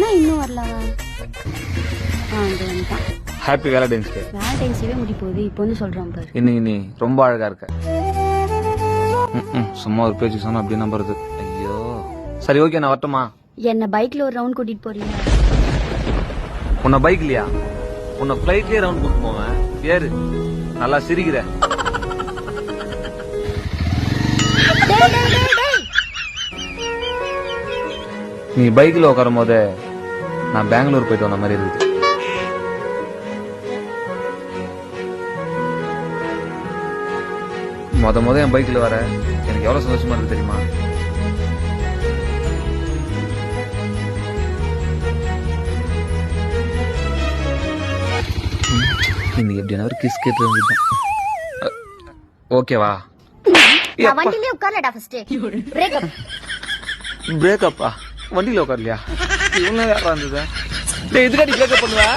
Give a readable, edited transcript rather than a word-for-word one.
நான் இன்னும் வரலவா? அங்க வந்துட்டான். ஹாப்பி வேலண்டைன்ஸ் டே. வேலண்டைன்ஸ் டேவே முடி போகுது, இப்போ வந்து சொல்றான் பாரு. இன்னைக்கு நீ ரொம்ப அழகா இருக்க. சும்மா ஒரு பேச்சு சொன்னா அப்படி நம்புறது. ஐயோ சரி ஓகே நான் வரட்டுமா? என்ன பைக்ல ஒரு ரவுண்ட் கூட்டிட்டு போறீங்க? உன்னை பைக்லயா? உன்னை பிளைட்லயே ரவுண்ட் கூட்டு போவேன். ஏறு, நல்லா சிரிக்கிற. நீ பைக்ல உட்காரும் போது நான் பெங்களூர் போயிட்டு வந்த மாதிரி இருக்கு. முத என் பைக்ல வர எனக்கு எவ்வளவு சந்தோஷமா இருக்கு தெரியுமா? நீ எப்படின்னா ஒரு கிஸ் கேட்டு ஓகேவா? வண்டியிலே உட்கார்லடா ஃபர்ஸ்ட். பிரேக்கப். பிரேக்கப்பா? வண்டியில உட்கார்லையா? இவங்க யாரா இருந்தது? இதுக்காடி பிரேக்கப் பண்ணுவா?